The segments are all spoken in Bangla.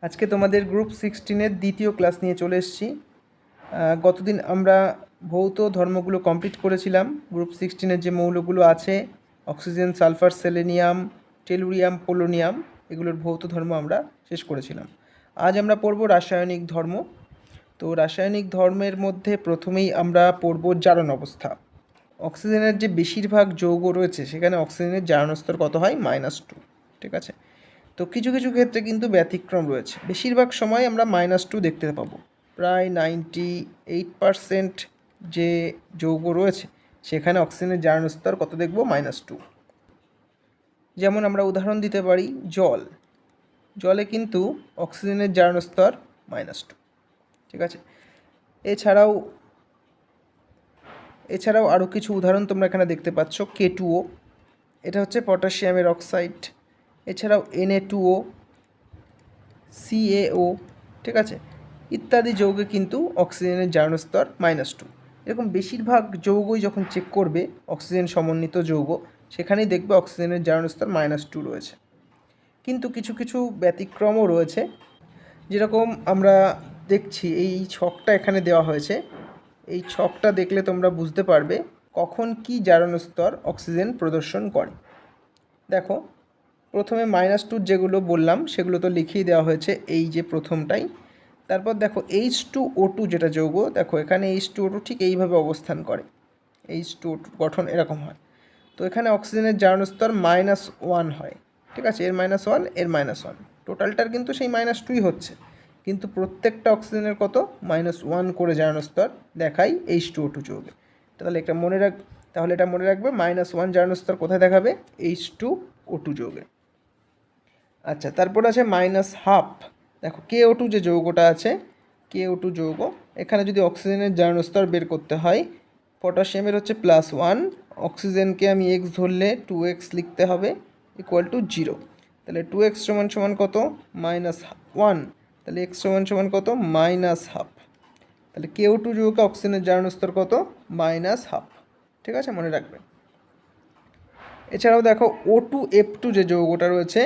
আজকে তোমাদের গ্রুপ 16-এর দ্বিতীয় ক্লাস নিয়ে চলে এসেছি। গতদিন আমরা ভৌত ধর্মগুলো কমপ্লিট করেছিলাম। গ্রুপ 16-এর যে মৌলগুলো আছে oxygen, sulphur, selenium, tellurium, polonium, এগুলোর ভৌত ধর্ম আমরা শেষ করেছিলাম। আজ আমরা পড়ব রাসায়নিক ধর্ম। তো রাসায়নিক ধর্মের মধ্যে প্রথমেই আমরা পড়ব জারণ অবস্থা। অক্সিজেনের যে বেশিরভাগ যৌগ রয়েছে সেখানে অক্সিজেনের জারণ স্তর কত হয়? -2। ঠিক আছে, তো কিছু কিছু ক্ষেত্রে কিন্তু ব্যতিক্রম রয়েছে। বেশিরভাগ সময় আমরা -2 দেখতে পাবো। প্রায় 98% যে যৌগ রয়েছে সেখানে অক্সিজেনের জারণ স্তর কত দেখব? -2। যেমন আমরা উদাহরণ দিতে পারি জল। জলে কিন্তু অক্সিজেনের জারণ স্তর -2। ঠিক আছে, এছাড়াও আরও কিছু উদাহরণ তোমরা এখানে দেখতে পাচ্ছ। K2O, এটা হচ্ছে পটাশিয়ামের অক্সাইড। এছাড়াও Na2O, CaO, ঠিক আছে, ইত্যাদি যৌগে কিন্তু অক্সিজেনের জারণ স্তর -2। এরকম বেশিরভাগ যৌগই যখন চেক করবে অক্সিজেন সমন্বিত যৌগ, সেখানেই দেখবে অক্সিজেনের জারণ স্তর -2 রয়েছে। কিন্তু কিছু কিছু ব্যতিক্রমও রয়েছে। যেরকম আমরা দেখছি এই ছকটা এখানে দেওয়া হয়েছে, এই ছকটা দেখলে তোমরা বুঝতে পারবে কখন কি জারণ স্তর অক্সিজেন প্রদর্শন করে। দেখো, প্রথমে -2 যেগুলো বললাম সেগুলো তো লিখিয়ে দেওয়া হয়েছে, এই যে প্রথমটাই। তারপর দেখো H2O2 যেটা যৌগ, দেখো এখানে H2O2 ঠিক এইভাবে অবস্থান করে। H2O2 গঠন এরকম হয়। তো এখানে অক্সিজেনের জারণ স্তর -1 হয়। ঠিক আছে, এর -1, এর -1, টোটালটার কিন্তু সেই -2ই হচ্ছে, কিন্তু প্রত্যেকটা অক্সিজেনের কত? -1 করে জারণ স্তর দেখাই H2O2 যৌগে। তাহলে এটা মনে রাখবে, -1 জারণ স্তর কোথায় দেখাবে? H2O2 যৌগে। আচ্ছা, তারপর আছে -1/2। দেখো KO2 যে যৌগটা আছে, KO2 যৌগ, এখানে যদি অক্সিজেনের জারণ স্তর বের করতে হয়, পটাশিয়ামের হচ্ছে +1, অক্সিজেনকে আমি x ধরলে 2x লিখতে হবে, =0। তাহলে 2x সমান কত? -1। তাহলে x সমান কত? -1/2। তাহলে KO2 যৌগে অক্সিজেনের জারণ স্তর কত? -1/2। ঠিক আছে, মনে রাখবে। এছাড়াও দেখো O2F2 যে যৌগটা রয়েছে,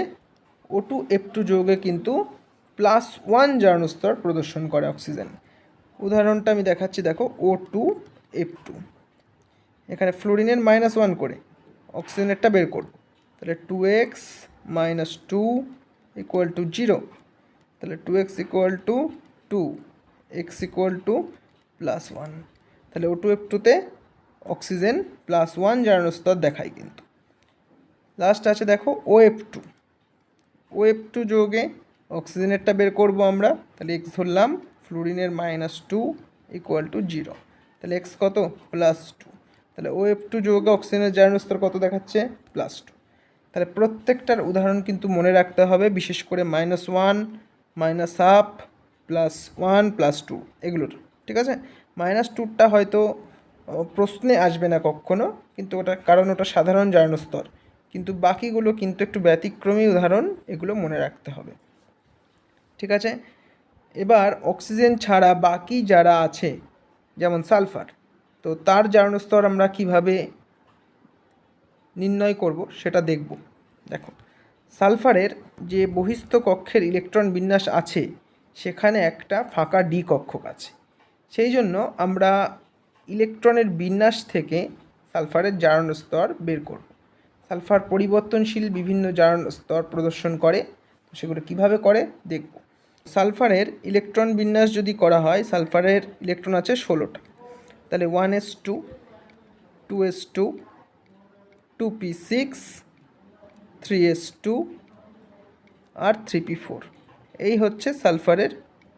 O2F2 যৌগে কিন্তু +1 জারণ স্তর প্রদর্শন করে অক্সিজেন। উদাহরণটা আমি দেখাচ্ছি, দেখো O2F2, এখানে ফ্লোরিনের -1 করে অক্সিজেনেরটা বের করব। তাহলে 2x - 2 = 0। তাহলে 2x = 2, x +1। তাহলে O2F2-তে অক্সিজেন +1 জারণ স্তর দেখায় কিন্তু। লাস্ট আছে দেখো OF2 যৌগে অক্সিজেনেরটা বের করব আমরা। তাহলে x ধরলাম, ফ্লোরিনের -2 = 0। তাহলে x কত? +2। তাহলে OF2 যৌগে অক্সিজেনের জারণ স্তর কত দেখাচ্ছে? +2। তাহলে প্রত্যেকটার উদাহরণ কিন্তু মনে রাখতে হবে, বিশেষ করে -1, -1/2, +1, +2 এগুলোর। ঠিক আছে, -2টা হয়তো প্রশ্নে আসবে না কখনো, কিন্তু কারণ ওটা সাধারণ জারণ স্তর, কিন্তু বাকিগুলো কিন্তু একটু ব্যতিক্রমী উদাহরণ, এগুলো মনে রাখতে হবে। ঠিক আছে, এবার অক্সিজেন ছাড়া বাকি যারা আছে, যেমন সালফার, তো তার জারণ স্তর আমরা কিভাবে নির্ণয় করব সেটা দেখব। দেখো, সালফারের যে বহিস্থ কক্ষের ইলেকট্রন বিন্যাস আছে সেখানে একটা ফাঁকা ডি কক্ষক আছে। সেই জন্য আমরা ইলেকট্রনের বিন্যাস থেকে সালফারের জারণ স্তর বের করব। সালফার পরিবর্তনশীল বিভিন্ন জারণ স্তর প্রদর্শন করে, সেগুলো কিভাবে করে দেখব। সালফারের ইলেকট্রন বিন্যাস যদি করা হয়, সালফারের ইলেকট্রন আছে 16টা। তাহলে 1s2, 2s2, 2p6, 3s2 আর 3p4, এই হচ্ছে সালফারের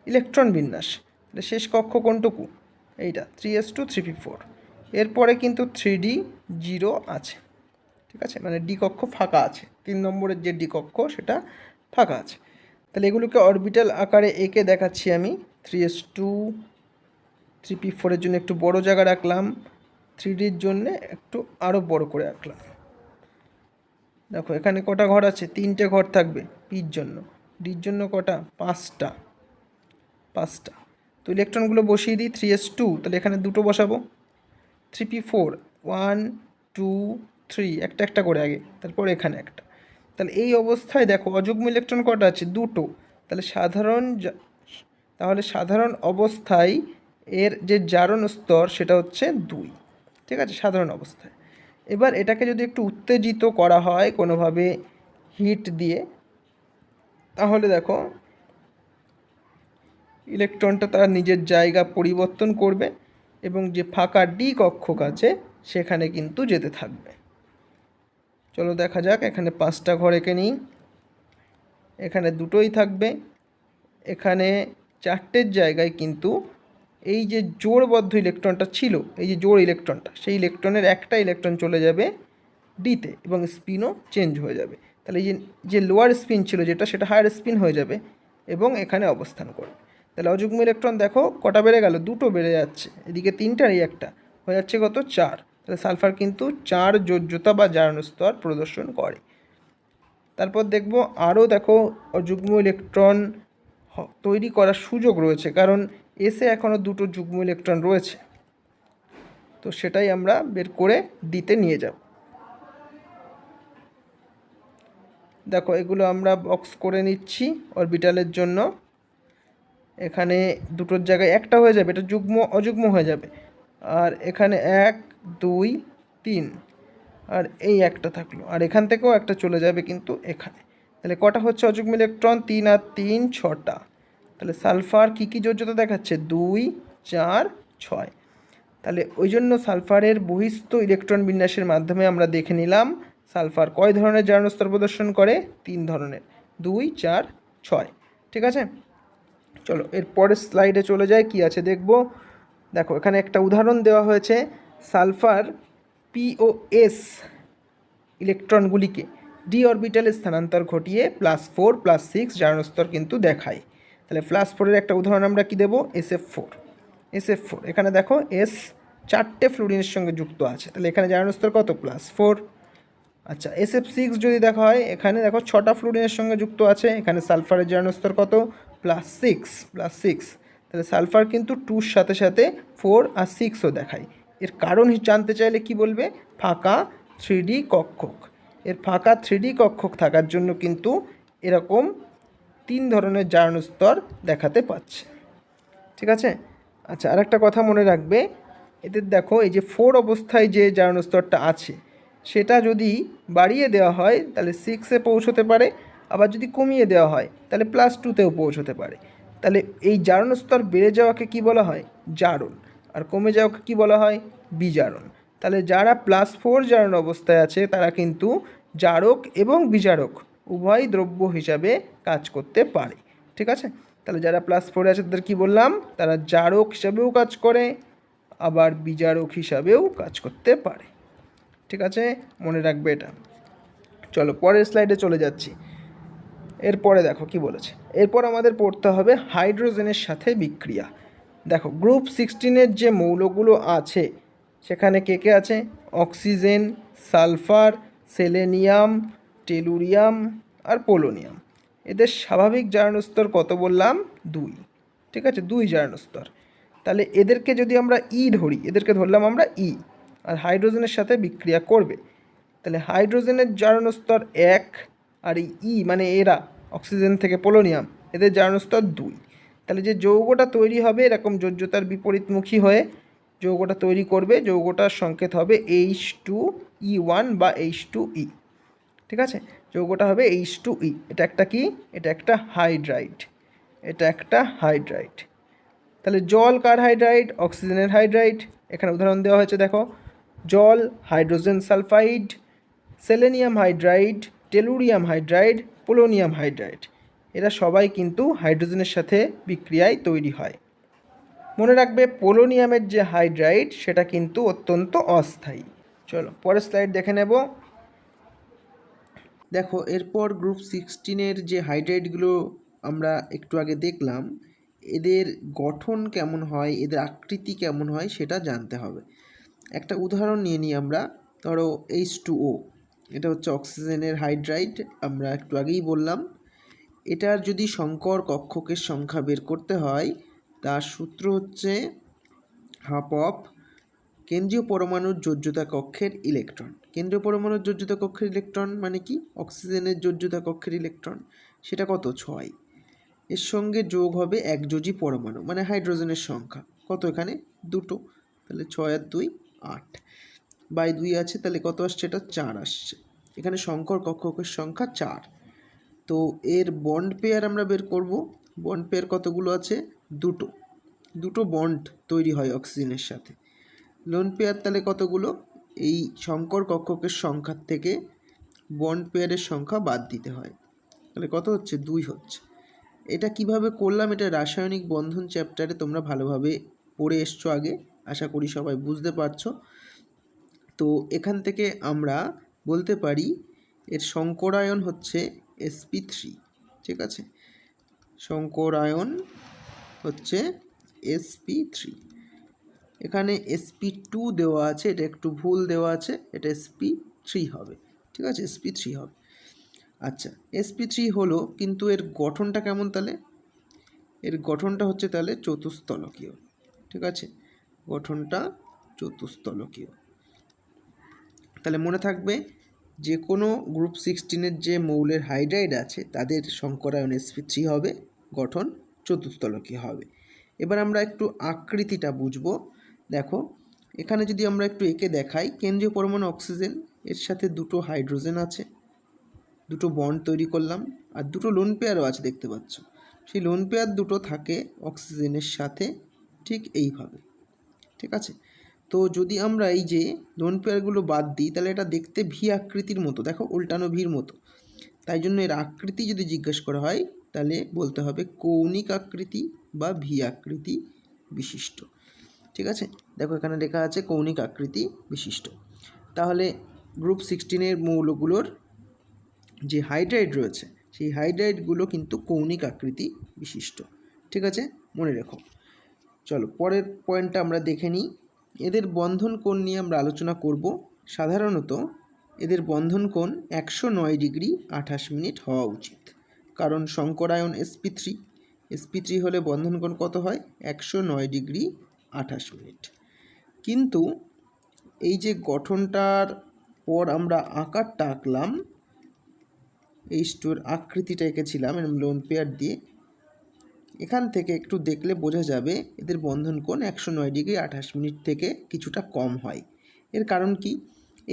ইলেকট্রন বিন্যাস। তাহলে শেষ কক্ষ কোনটুকু? এইটা 3s2, 3p4। এরপরে কিন্তু 3d0 আছে। ঠিক আছে, মানে ডি কক্ষ ফাঁকা আছে, 3 নম্বরের যে ডি কক্ষ সেটা ফাঁকা আছে। তাহলে এগুলোকে অরবিটাল আকারে এঁকে দেখাচ্ছি আমি। 3s2, 3p4-এর জন্য একটু বড় জায়গা রাখলাম, 3dর জন্য একটু আরও বড় করে রাখলাম। দেখো এখানে কটা ঘর আছে? 3টে ঘর থাকবে পির জন্য। ডির জন্য কটা? 5টা। তো ইলেকট্রনগুলো বসিয়ে দিই। 3s2, তাহলে এখানে 2টো বসাবো। 3p4, 1, 2, 3, একটা একটা করে আগে, তারপর এখানে একটা। তাহলে এই অবস্থায় দেখো অযুগ্ম ইলেকট্রন কটা আছে? 2টো। তাহলে সাধারণ অবস্থায় এর যে জারণ স্তর সেটা হচ্ছে 2, ঠিক আছে, সাধারণ অবস্থায়। এবার এটাকে যদি একটু উত্তেজিত করা হয় কোনোভাবে হিট দিয়ে, তাহলে দেখো ইলেকট্রনটা তার নিজের জায়গা পরিবর্তন করবে এবং যে ফাঁকা ডি কক্ষক আছে সেখানে কিন্তু যেতে থাকবে। চলো দেখা যাক, এখানে 5টা ঘর এঁকে নিই, এখানে 2টোই থাকবে, এখানে 4টের জায়গায় কিন্তু এই যে জোড়বদ্ধ ইলেকট্রনটা ছিল, এই যে জোড় ইলেকট্রনটা, সেই ইলেকট্রনের একটা ইলেকট্রন চলে যাবে ডিতে এবং স্পিনও চেঞ্জ হয়ে যাবে। তাহলে এই যে লোয়ার স্পিন ছিল যেটা, সেটা হায়ার স্পিন হয়ে যাবে এবং এখানে অবস্থান করবে। তাহলে অযুগ্ম ইলেকট্রন দেখো কটা বেড়ে গেল, 2টো বেড়ে যাচ্ছে, এদিকে 3টার এই একটা হয়ে যাচ্ছে কত, 4। তাহলে সালফার কিন্তু 4 যোজ্যতা বা জারণ স্তর প্রদর্শন করে। তারপর দেখব আরও দেখো অযুগ্ম ইলেকট্রন তৈরি করার সুযোগ রয়েছে, কারণ এসে এখনও 2টো যুগ্ম ইলেকট্রন রয়েছে, তো সেটাই আমরা বের করে দিতে নিয়ে যাব। দেখো এগুলো আমরা বক্স করে নিচ্ছি অরবিটালের জন্য। এখানে 2টোর জায়গায় একটা হয়ে যাবে, এটা যুগ্ম অযুগ্ম হয়ে যাবে, আর এখানে 1 2 3 আর এই একটা থাকলো, আর এখান থেকেও একটা চলে যাবে কিন্তু এখানে। তাহলে কটা হচ্ছে অযুগ্ম ইলেকট্রন, 3 আর 3 6টা। তাহলে সালফার কী কী যোজ্যতা দেখাচ্ছে, 2 4 6। তাহলে ওই জন্য সালফারের বহিস্থ ইলেকট্রন বিন্যাসের মাধ্যমে আমরা দেখে নিলাম সালফার কয় ধরনের জারণ স্তর প্রদর্শন করে, 3 ধরনের, 2 4 6, ঠিক আছে। চলো এর পরের স্লাইডে চলে যায়, কি আছে দেখব। দেখো এখানে একটা উদাহরণ দেওয়া হয়েছে, সালফার POS ইলেকট্রনগুলিকে ডি অরবিটালে স্থানান্তর ঘটিয়ে +4 +6 জারণ স্তর কিন্তু দেখায়। তাহলে +4-এর একটা উদাহরণ আমরা কি দেব, SF4। এখানে দেখো S 4টে ফ্লুরিনের সঙ্গে যুক্ত আছে, তাহলে এখানে জারণ স্তর কত, +4। আচ্ছা SF6 যদি দেখা হয়, এখানে দেখো 6টা ফ্লুরিনের সঙ্গে যুক্ত আছে, এখানে সালফারের জারণ স্তর কত, +6। তাহলে সালফার কিন্তু 2-র সাথে সাথে 4 আর 6ও দেখায়। এর কারণ জানতে চাইলে কি বলবে, ফাঁকা 3D কক্ষক। এর ফাঁকা 3D কক্ষক থাকার জন্য কিন্তু এরকম 3 ধরনের জারণ স্তর দেখাতে পাচ্ছে, ঠিক আছে। আচ্ছা আরেকটা কথা মনে রাখবে, এদের দেখো এই যে 4 অবস্থায় যে জারণ স্তরটা আছে সেটা যদি বাড়িয়ে দেওয়া হয় তাহলে 6-এ পৌঁছতে পারে, আবার যদি কমিয়ে দেওয়া হয় তাহলে +2-তেও পৌঁছতে পারে। তাহলে এই জারণ স্তর বেড়ে যাওয়াকে কি বলা হয়, জারণ, আর কমে যাওয়াকে কি বলা হয়, বিজারণ। তাহলে যারা +4 জারণ অবস্থায় আছে তারা কিন্তু জারক এবং বিজারক উভয় দ্রব্য হিসাবে কাজ করতে পারে, ঠিক আছে। তাহলে যারা +4-এ আছে তাদের কী বললাম, তারা জারক হিসাবেও কাজ করে, আবার বিজারক হিসাবেও কাজ করতে পারে, ঠিক আছে, মনে রাখবে এটা। চলো পরের স্লাইডে চলে যাচ্ছি। এরপরে দেখো কি বলেছে, এরপর আমাদের পড়তে হবে হাইড্রোজেনের সাথে বিক্রিয়া। দেখো গ্রুপ 16-এর যে মৌলগুলো আছে সেখানে কে কে আছে, অক্সিজেন, সালফার, সেলেনিয়াম, টেলুরিয়াম আর পোলোনিয়াম। এদের স্বাভাবিক জারণ স্তর কত বললাম, 2, ঠিক আছে, 2 জারণ স্তর। তাহলে এদেরকে যদি আমরা ধরি, এদেরকে ধরলাম আমরা আর হাইড্রোজেনের সাথে বিক্রিয়া করবে, তাহলে হাইড্রোজেনের জারণ স্তর 1, আর এই মানে এরা অক্সিজেন থেকে পোলোনিয়াম, এদের জারণ স্তর 2। তাহলে যে যৌগটা তৈরি হবে এরকম যোজ্যতার বিপরীতমুখী হয়ে যৌগটা তৈরি করবে, যৌগটার সংকেত হবে H2E1 বা H2E, ঠিক আছে, যৌগটা হবে H2E। এটা একটা কি, এটা একটা হাইড্রাইড, তাহলে জল কার হাইড্রাইড, অক্সিজেনের হাইড্রাইড। এখানে উদাহরণ দেওয়া হয়েছে দেখো, জল, hydrogen sulphide, selenium hydride, tellurium hydride, polonium hydride, এরা সবাই কিন্তু হাইড্রোজেনের সাথে বিক্রিয়ায় তৈরি হয়। মনে রাখবে পোলোনিয়ামের যে হাইড্রাইড সেটা কিন্তু অত্যন্ত অস্থায়ী। চলো পরের স্লাইড দেখে নেব। দেখো এরপর গ্রুপ 16-এর যে হাইড্রাইডগুলো আমরা একটু আগে দেখলাম, এদের গঠন কেমন হয়, এদের আকৃতি কেমন হয় সেটা জানতে হবে। একটা উদাহরণ নিয়ে নিই আমরা, ধরো H2O, এটা হচ্ছে অক্সিজেনের হাইড্রাইড, আমরা একটু আগেই বললাম। এটার যদি সংকর কক্ষকের সংখ্যা বের করতে হয় তার সূত্র হচ্ছে হাফ অফ কেন্দ্রীয় পরমাণুর যোজ্যতা কক্ষের ইলেকট্রন। কেন্দ্রীয় পরমাণুর যোজ্যতা কক্ষের ইলেকট্রন মানে কি, অক্সিজেনের যোজ্যতা কক্ষের ইলেকট্রন, সেটা কত, 6। এর সঙ্গে যোগ হবে একযোজি পরমাণু, মানে হাইড্রোজেনের সংখ্যা কত, এখানে 2, তাহলে 6 আর 2 8, বাই 2 আছে, তাহলে কত আসছে, এটা 4 আসছে। এখানে সংকর কক্ষকের সংখ্যা 4। তো এর বন্ড পেয়ার আমরা বের করব। বন্ড পেয়ার কতগুলো আছে, দুটো বন্ড তৈরি হয় অক্সিজেনের সাথে। লোন পেয়ার তাহলে কতগুলো, এই সংকর কক্ষকের সংখ্যার থেকে বন্ড পেয়ারের সংখ্যা বাদ দিতে হয়, তাহলে কত হচ্ছে, 2 হচ্ছে। এটা কিভাবে করলাম, এটা রাসায়নিক বন্ধন চ্যাপ্টারে তোমরা ভালোভাবে পড়ে এসছো আগে, আশা করি সবাই বুঝতে পারছো। তো এখান থেকে আমরা বলতে পারি এর সংকরায়ন হচ্ছে sp3, ঠিক আছে, সংকরায়ন হচ্ছে sp3। এখানে sp2 দেওয়া আছে, এটা একটু ভুল দেওয়া আছে, এটা sp3 হবে, ঠিক আছে, sp3 হবে। আচ্ছা, sp3 হলো, কিন্তু এর গঠনটা কেমন, তাহলে এর গঠনটা হচ্ছে তাহলে চতুস্তলকীয়, ঠিক আছে, গঠনটা চতুস্তলকীয়। তাহলে মনে থাকবে যে কোনো গ্রুপ 16-এর যে মৌলের হাইড্রাইড আছে তাদের সংকরায়ন sp3 হবে, গঠন চতুস্তলকীয় হবে। এবার আমরা একটু আকৃতিটা বুঝবো। দেখো এখানে যদি আমরা একটু এঁকে দেখাই, কেন্দ্রীয় পরমাণু অক্সিজেন, এর সাথে 2 হাইড্রোজেন আছে, 2 বন্ড তৈরি করলাম, আর 2 লোন পেয়ারও আছে দেখতে পাচ্ছ। সেই লোন পেয়ার 2 থাকে অক্সিজেনের সাথে ঠিক এইভাবে, ঠিক আছে। তো যদি আমরা এই যে লোন পেয়ারগুলো বাদ দিই, তাহলে এটা দেখতে ভি আকৃতির মতো, দেখো উল্টানো ভির মতো। তাই জন্য এর আকৃতি যদি জিজ্ঞেস করা হয় তাহলে বলতে হবে কৌণিক আকৃতি বা ভি আকৃতি বিশিষ্ট, ঠিক আছে। দেখো এখানে লেখা আছে কৌণিক আকৃতি বিশিষ্ট। তাহলে গ্রুপ 16-এর মৌলগুলোর যে হাইড্রাইড রয়েছে সেই হাইড্রাইডগুলো কিন্তু কৌণিক আকৃতি বিশিষ্ট, ঠিক আছে, মনে রেখো। চলো পরের পয়েন্টটা আমরা দেখে নিই। এদের বন্ধন কোণ নিয়ে আমরা আলোচনা করব। সাধারণত এদের বন্ধন কোণ 109 ডিগ্রি 28 মিনিট হওয়া উচিত, কারণ সংকরায়ন sp3 হলে বন্ধন কোণ কত হয়, 109 ডিগ্রি 28 মিনিট। কিন্তু এই যে গঠনটার পর আমরা আকারটা আঁকলাম, H2-এর আকৃতিটা এঁকেছিলাম লোন পেয়ার দিয়ে, এখান থেকে একটু দেখলে বোঝা যাবে এদের বন্ধন কোণ 109 ডিগ্রি 28 মিনিট থেকে কিছুটা কম হয়। এর কারণ কি,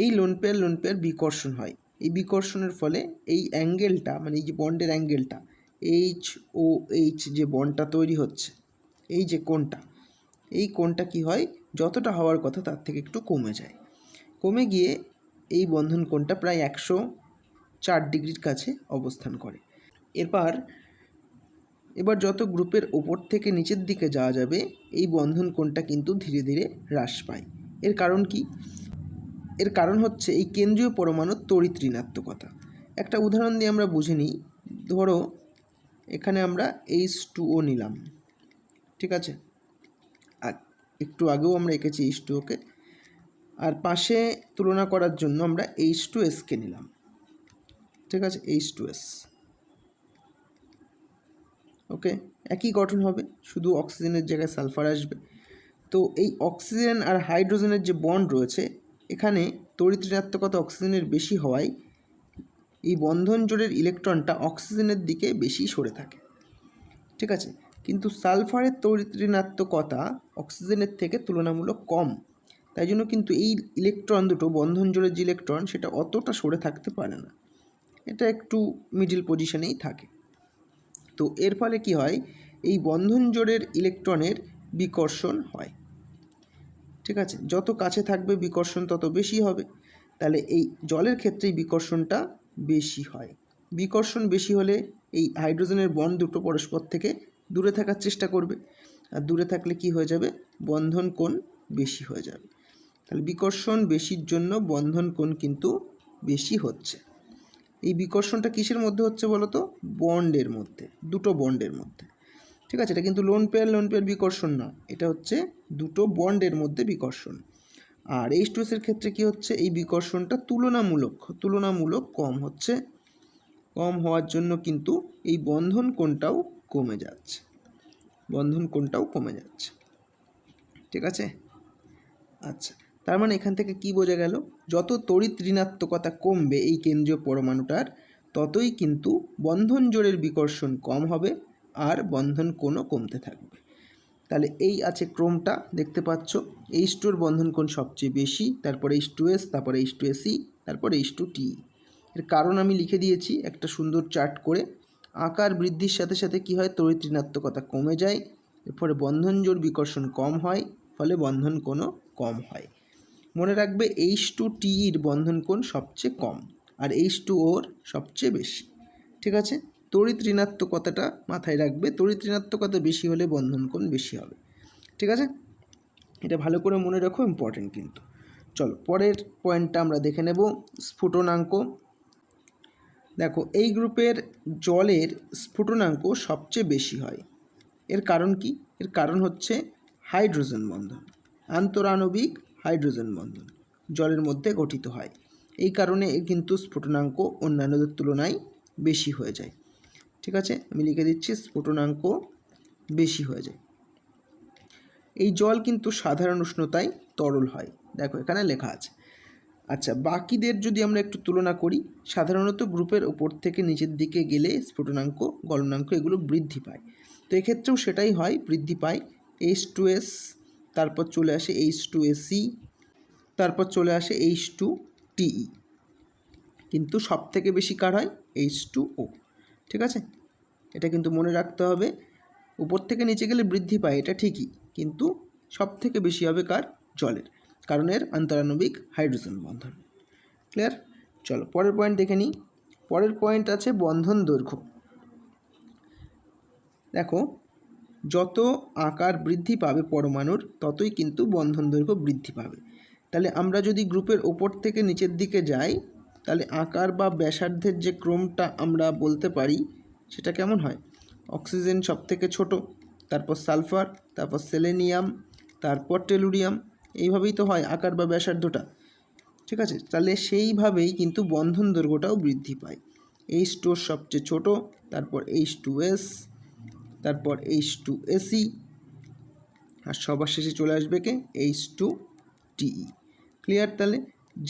এই লোন পেয়ার বিকর্ষণ হয়, এই বিকর্ষণের ফলে এই অ্যাঙ্গেলটা, মানে এই যে বন্ডের অ্যাঙ্গেলটা HOH যে বন্ডটা তৈরি হচ্ছে, এই যে কোণটা, এই কোণটা কি হয়, যতটা হওয়ার কথা তার থেকে একটু কমে যায়, কমে গিয়ে এই বন্ধন কোণটা প্রায় 104 ডিগ্রির কাছে অবস্থান করে। এবার যত গ্রুপের ওপর থেকে নিচের দিকে যাওয়া যাবে এই বন্ধন কোণটা কিন্তু ধীরে ধীরে হ্রাস পায়। এর কারণ কি, এর কারণ হচ্ছে এই কেন্দ্রীয় পরমাণুর তড়িৎ ঋণাত্মকতা। একটা উদাহরণ দিয়ে আমরা বুঝে নিই। ধরো এখানে আমরা H2O নিলাম, ঠিক আছে, আর একটু আগেও আমরা এঁকেছি H2O-কে, আর পাশে তুলনা করার জন্য আমরা H2S-কে নিলাম, ঠিক আছে, H2S, ওকে, একই গঠন হবে, শুধু অক্সিজেনের জায়গায় সালফার আসবে। তো এই অক্সিজেন আর হাইড্রোজেনের যে বন্ড রয়েছে, এখানে তড়িৎ ঋণাত্মকতা অক্সিজেনের বেশি হওয়ায় এই বন্ধন জোড়ের ইলেকট্রনটা অক্সিজেনের দিকে বেশি সরে থাকে, ঠিক আছে। কিন্তু সালফারের তড়িৎ ঋণাত্মকতা অক্সিজেনের থেকে তুলনামূলক কম, তাই জন্য কিন্তু এই ইলেকট্রন দুটো, বন্ধন জোড়ের যে ইলেকট্রন, সেটা অতটা সরে থাকতে পারে না, এটা একটু মিডিল পজিশনেই থাকে। তো এর ফলে কি হয়, এই বন্ধন জোড়ের ইলেকট্রনের বিকর্ষণ হয়, ঠিক আছে, যত কাছে থাকবে বিকর্ষণ তত বেশি হবে। তাহলে এই জলের ক্ষেত্রে বিকর্ষণটা বেশি হয়। বিকর্ষণ বেশি হলে এই হাইড্রোজেনের বন্ড দুটো পরস্পর থেকে দূরে থাকার চেষ্টা করবে, আর দূরে থাকলে কি হয়ে যাবে, বন্ধন কোণ বেশি হয়ে যাবে। তাহলে বিকর্ষণ বেশির জন্য বন্ধন কোণ কিন্তু বেশি হচ্ছে। এই বিকর্ষণটা কিসের মধ্যে হচ্ছে বলো তো, বন্ডের মধ্যে, 2 বন্ডের মধ্যে, ঠিক আছে। এটা কিন্তু লোন পেয়ার বিকর্ষণ না, এটা হচ্ছে 2 বন্ডের মধ্যে বিকর্ষণ। আর H2S এর ক্ষেত্রে কি হচ্ছে, এই বিকর্ষণটা তুলনামূলক কম হচ্ছে, কম হওয়ার জন্য কিন্তু এই বন্ধন কোণটাও কমে যাচ্ছে, ঠিক আছে। আচ্ছা, তার মানে এখান থেকে কি বোঝা গেল, যত তড়িৎ ঋণাত্মকতা কমবে এই কেন্দ্রীয় পরমাণুটার, ততই কিন্তু বন্ধন জোড়ের বিকর্ষণ কম হবে, আর বন্ধন কোণও কমতে থাকবে। তাহলে এই আছে ক্রমটা দেখতে পাচ্ছ। H2 বন্ধন কোণ সবচেয়ে বেশি, তারপরে H2S, তারপরে H2SE, তারপরে H2TE। এর কারণ আমি লিখে দিয়েছি একটা সুন্দর চার্ট করে। আকার বৃদ্ধির সাথে সাথে কি হয়, তড়িৎ ঋণাত্মকতা কমে যায়, এরপরে বন্ধন জোড় বিকর্ষণ কম হয়, ফলে বন্ধন কোণও কম হয়। মনে রাখবে H2TEর বন্ধন কোণ সবচেয়ে কম আর H2Oর সবচেয়ে বেশি। ঠিক আছে, তড়িৎ ঋণাত্মকতাটা মাথায় রাখবে, তড়িৎ ঋণাত্মকতা বেশি হলে বন্ধন কোণ বেশি হবে। ঠিক আছে, এটা ভালো করে মনে রাখো, ইম্পর্টেন্ট কিন্তু। চলো পরের পয়েন্টটা আমরা দেখে নেব, স্ফুটনাঙ্ক। দেখো এই গ্রুপের জলের স্ফুটনাঙ্ক সবচেয়ে বেশি হয়। এর কারণ কি? এর কারণ হচ্ছে হাইড্রোজেন বন্ধন, আন্তরাণবিক হাইড্রোজেন বন্ধন জলের মধ্যে গঠিত হয়। এই কারণে কিন্তু স্ফুটনাঙ্ক অন্যান্যদের তুলনায় বেশি হয়ে যায়। ঠিক আছে, আমি লিখে দিচ্ছি, স্ফুটনাঙ্ক বেশি হয়ে যায়। এই জল কিন্তু সাধারণ উষ্ণতায় তরল হয়, দেখো এখানে লেখা আছে। আচ্ছা, বাকিদের যদি আমরা একটু তুলনা করি, সাধারণত গ্রুপের ওপর থেকে নিচের দিকে গেলে স্ফুটনাঙ্ক, গলনাঙ্ক এগুলো বৃদ্ধি পায়। তো এক্ষেত্রেও সেটাই হয়, বৃদ্ধি পায়। H2S, তারপর চলে আসে H2SE, তারপর চলে আসে H2TE, কিন্তু সব থেকে বেশি কার হয়? H2O। ঠিক আছে, এটা কিন্তু মনে রাখতে হবে। উপর থেকে নিচে গেলে বৃদ্ধি পায়, এটা ঠিকই, কিন্তু সব থেকে বেশি হবে কার? জলের, কারণ এর আন্তরাণবিক হাইড্রোজেন বন্ধন। ক্লিয়ার? চলো পরের পয়েন্ট দেখে নিই। পরের পয়েন্ট আছে বন্ধন দৈর্ঘ্য। দেখো যত আকার বৃদ্ধি পাবে পরমাণুর, ততই কিন্তু বন্ধন দৈর্ঘ্য বৃদ্ধি পাবে। তাহলে আমরা যদি গ্রুপের ওপর থেকে নিচের দিকে যাই, তাহলে আকার বা ব্যাসার্ধের যে ক্রমটা আমরা বলতে পারি, সেটা কেমন হয়? অক্সিজেন সব থেকে ছোটো, তারপর সালফার, তারপর সেলেনিয়াম, তারপর টেলুরিয়াম, এইভাবেই তো হয় আকার বা ব্যাসার্ধটা। ঠিক আছে, তাহলে সেইভাবেই কিন্তু বন্ধন দৈর্ঘ্যটাও বৃদ্ধি পায়। H2 সবচেয়ে ছোট, তারপর H2S, তারপর H2SE, আর সবার শেষে চলে আসবে কে? H2TE। ক্লিয়ার? তাহলে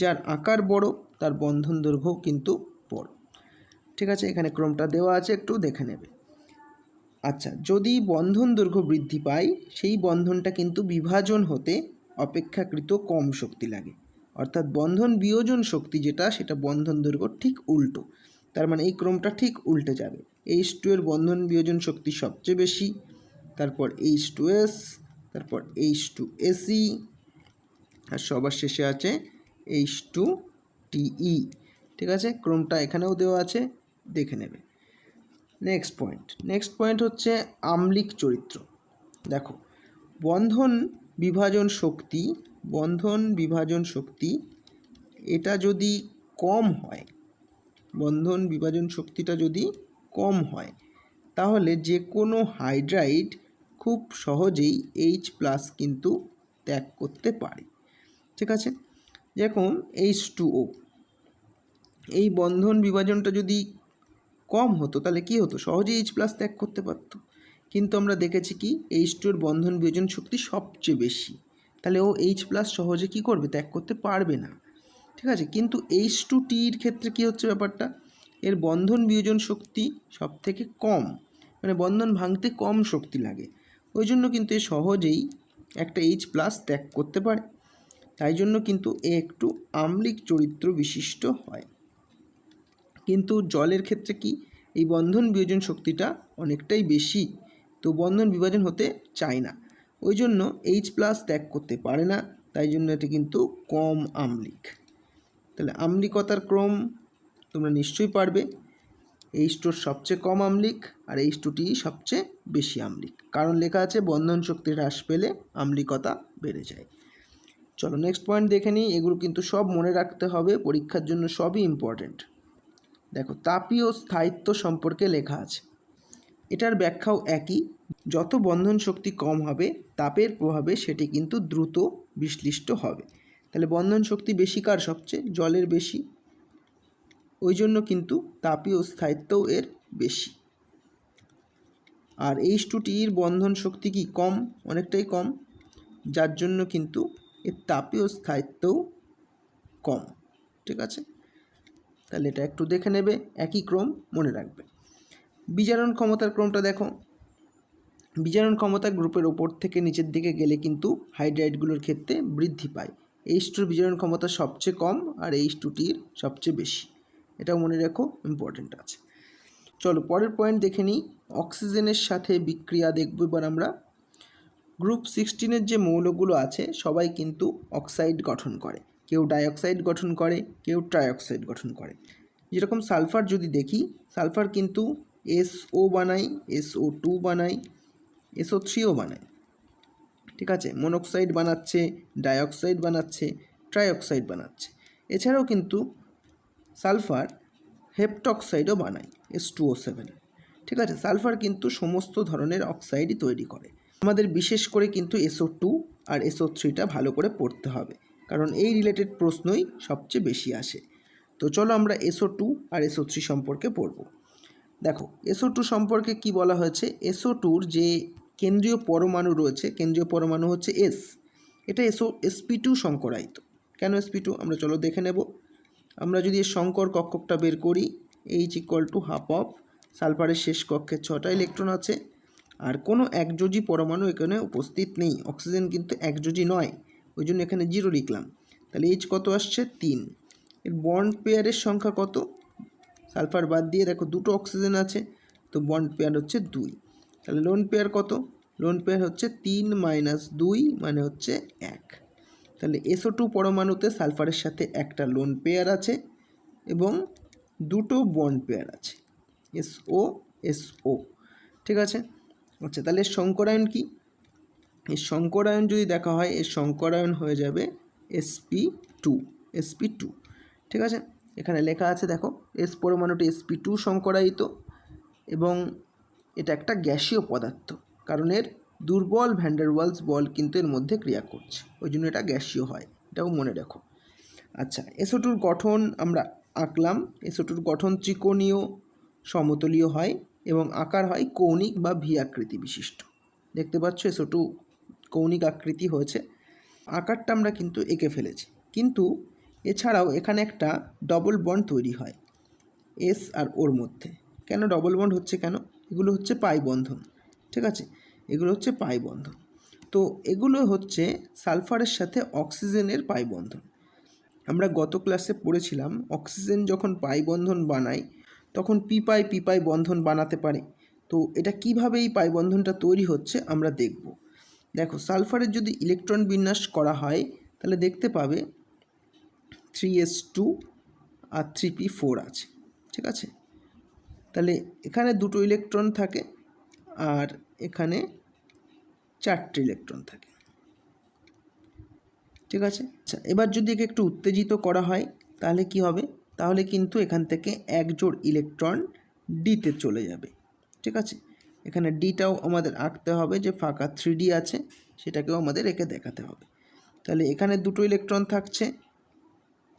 যার আকার বড় তার বন্ধন দৈর্ঘ্য কিন্তু বড়। ঠিক আছে, এখানে ক্রমটা দেওয়া আছে, একটু দেখে নেবে। আচ্ছা, যদি বন্ধন দৈর্ঘ্য বৃদ্ধি পায়, সেই বন্ধনটা কিন্তু বিভাজন হতে অপেক্ষাকৃত কম শক্তি লাগে, অর্থাৎ বন্ধন বিয়োজন শক্তি যেটা, সেটা বন্ধন দৈর্ঘ্য ঠিক উল্টো। তার মানে এই ক্রমটা ঠিক উল্টে যাবে। H2 এর বন্ধন বিয়োজন শক্তি সবচেয়ে বেশি, তারপর H2S, তারপর H2SE, আর সবার শেষে আছে H2TE। ঠিক আছে, ক্রমটা এখানেও দেওয়া আছে, দেখে নেবে। নেক্সট পয়েন্ট হচ্ছে আম্লিক চরিত্র। দেখো বন্ধন বিভাজন শক্তি এটা যদি কম হয়, বন্ধন বিভাজন শক্তিটা যদি কম হয়, তাহলে যে কোনো হাইড্রাইড খুব সহজেই H+ কিন্তু ত্যাগ করতে পারে। ঠিক আছে, যেরকম H2O, এই বন্ধন বিভাজনটা যদি কম হতো তাহলে কী হতো? সহজেই H+ ত্যাগ করতে পারতো। কিন্তু আমরা দেখেছি কি, H2 এর বন্ধন বিয়োজন শক্তি সবচেয়ে বেশি, তাহলে ও H+ সহজে কী করবে? ত্যাগ করতে পারবে না। ঠিক আছে, কিন্তু H2TEর ক্ষেত্রে কী হচ্ছে ব্যাপারটা? এর বন্ধন বিয়োজন শক্তি সব থেকে কম, মানে বন্ধন ভাঙতে কম শক্তি লাগে, ওই জন্য কিন্তু এ সহজেই একটা H+ ত্যাগ করতে পারে। তাই জন্য কিন্তু এ একটু আম্লিক চরিত্র বিশিষ্ট হয়। কিন্তু জলের ক্ষেত্রে কি, এই বন্ধন বিয়োজন শক্তিটা অনেকটাই বেশি, তো বন্ধন বিভাজন হতে চায় না, ওই জন্য H+ ত্যাগ করতে পারে না, তাই জন্য এটি কিন্তু কম আম্লিক। তাহলে আম্লিকতার ক্রম তোমরা নিশ্চয়ই পারবে। H2 সবচেয়ে কম আম্লিক আর H2TE সবচেয়ে বেশি আম্লিক, কারণ লেখা আছে বন্ধন শক্তি হ্রাস পেলে আম্লিকতা বেড়ে যায়। চলো নেক্সট পয়েন্ট দেখে নিই। এগুলো কিন্তু সব মনে রাখতে হবে, পরীক্ষার জন্য সবই ইম্পর্টেন্ট। দেখো তাপীয় স্থায়িত্ব সম্পর্কে লেখা আছে, এটার ব্যাখ্যাও একই। যত বন্ধন শক্তি কম হবে, তাপের প্রভাবে সেটি কিন্তু দ্রুত বিশ্লিষ্ট হবে। তাহলে বন্ধন শক্তি বেশি কার? সবচেয়ে জলের বেশি, ওই জন্য কিন্তু তাপীয় স্থায়িত্বও এর বেশি। আর H2TEর বন্ধন শক্তি কি কম? অনেকটাই কম, যার জন্য কিন্তু এর তাপীয় স্থায়িত্বও কম। ঠিক আছে, তাহলে এটা একটু দেখে নেবে, একই ক্রম মনে রাখবে। বিজারণ ক্ষমতার ক্রমটা দেখো, বিজারণ ক্ষমতা গ্রুপের ওপর থেকে নিচের দিকে গেলে কিন্তু হাইড্রাইডগুলোর ক্ষেত্রে বৃদ্ধি পায়। H2 বিজারণ ক্ষমতা সবচেয়ে কম আর H2টির সবচেয়ে বেশি, এটাও মনে রাখো, ইম্পর্টেন্ট আছে। চলো পরের পয়েন্ট দেখে নিই। অক্সিজেনের সাথে বিক্রিয়া দেখব এবার আমরা। গ্রুপ 16-এর যে মৌলগুলো আছে সবাই কিন্তু অক্সাইড গঠন করে, কেউ ডাইঅক্সাইড গঠন করে, কেউ ট্রাইঅক্সাইড গঠন করে। যেরকম সালফার যদি দেখি, সালফার কিন্তু SO বানায়, SO2 বানায়, SO3ও বানায়, ঠিক আছে। মনোক্সাইড বানাচ্ছে, ডাইঅক্সাইড বানাচ্ছে, ট্রাইঅক্সাইড বানাচ্ছে। এছাড়াও কিন্তু সালফার হেপ্টক্সাইডও বানায়, H2O7, ঠিক আছে। সালফার কিন্তু সমস্ত ধরনের অক্সাইডই তৈরি করে। আমাদের বিশেষ করে কিন্তু SO2 আর SO3টা ভালো করে পড়তে হবে, কারণ এই রিলেটেড প্রশ্নই সবচেয়ে বেশি আসে। তো চলো আমরা SO2 আর SO3 সম্পর্কে পড়ব। দেখো SO2 সম্পর্কে কি বলা হয়েছে। SO2-র যে কেন্দ্রীয় পরমাণু রয়েছে, কেন্দ্রীয় পরমাণু হচ্ছে S, এটা sp2 সংকরায়িত। কেন sp2 আমরা চলো দেখে নেব। আমরা যদি এর সংকর কক্ষকটা বের করি, H = হাফ অফ, সালফারের শেষ কক্ষে 6টা ইলেকট্রন আছে, আর কোনো একযোজি পরমাণু এখানে উপস্থিত নেই। অক্সিজেন কিন্তু একযোজি নয়, ওই জন্য এখানে 0 লিখলাম। তাহলে H কত আসছে? 3। এর বন্ড পেয়ারের সংখ্যা কত? সালফার বাদ দিয়ে দেখো দুটো অক্সিজেন আছে, তো বন্ড পেয়ার হচ্ছে 2। তাহলে লোন পেয়ার কত? লোন পেয়ার হচ্ছে 3 - 2 মানে হচ্ছে 1। তাহলে SO2 পরমাণুতে সালফারের সাথে একটা লোন পেয়ার আছে এবং দুটো বন্ড পেয়ার আছে, SO SO, ঠিক আছে। আচ্ছা, তাহলে এর সংকরায়ন কি? এর সংকরায়ন যদি দেখা হয়, এর সংকরায়ন হয়ে যাবে sp2, ঠিক আছে। এখানে লেখা আছে দেখো, S পরমাণুটি sp2 সংকরায়িত এবং এটা একটা গ্যাসীয় পদার্থ, কারণ এর দুর্বল ভ্যান ডার ওয়ালস বল কিন্তু এর মধ্যে ক্রিয়া করছে, ওই জন্য এটা গ্যাসীয় হয়, এটাও মনে রাখো। আচ্ছা, SO2-র গঠন আমরা আঁকলাম। SO2-র গঠন ত্রিকোণীয় সমতলীয় হয় এবং আকার হয় কৌণিক বা ভি আকৃতি বিশিষ্ট। দেখতে পাচ্ছ SO2 কৌণিক আকৃতি হয়েছে, আকারটা আমরা কিন্তু এঁকে ফেলেছি। কিন্তু এছাড়াও এখানে একটা ডবল বন্ড তৈরি হয় S আর ওর মধ্যে। কেন ডবল বন্ড হচ্ছে? কেন? এগুলো হচ্ছে পাই বন্ধন, ঠিক আছে, এগুলো হচ্ছে পাই বন্ধন। তো এগুলো হচ্ছে সালফারের সাথে অক্সিজেনের পাই বন্ধন। আমরা গত ক্লাসে পড়েছিলাম অক্সিজেন যখন পাই বন্ধন বানায় তখন পি পাই বন্ধন বানাতে পারে। তো এটা কিভাবে এই পাই বন্ধনটা তৈরি হচ্ছে আমরা দেখব। দেখো, সালফারের যদি ইলেকট্রন বিন্যাস করা হয় তাহলে দেখতে পাবে 3s2 আর 3p4 আছে, ঠিক আছে। তাহলে এখানে দুটো ইলেকট্রন থাকে আর এখানে 4টে ইলেকট্রন থাকে, ঠিক আছে। আচ্ছা, এবার যদি একে একটু উত্তেজিত করা হয় তাহলে কি হবে? তাহলে কিন্তু এখান থেকে এক জোড় ইলেকট্রন ডিতে চলে যাবে, ঠিক আছে। এখানে ডিটাও আমাদের আঁকতে হবে, যে ফাঁকা 3D আছে সেটাকেও আমাদের এঁকে দেখাতে হবে। তাহলে এখানে দুটো ইলেকট্রন থাকছে,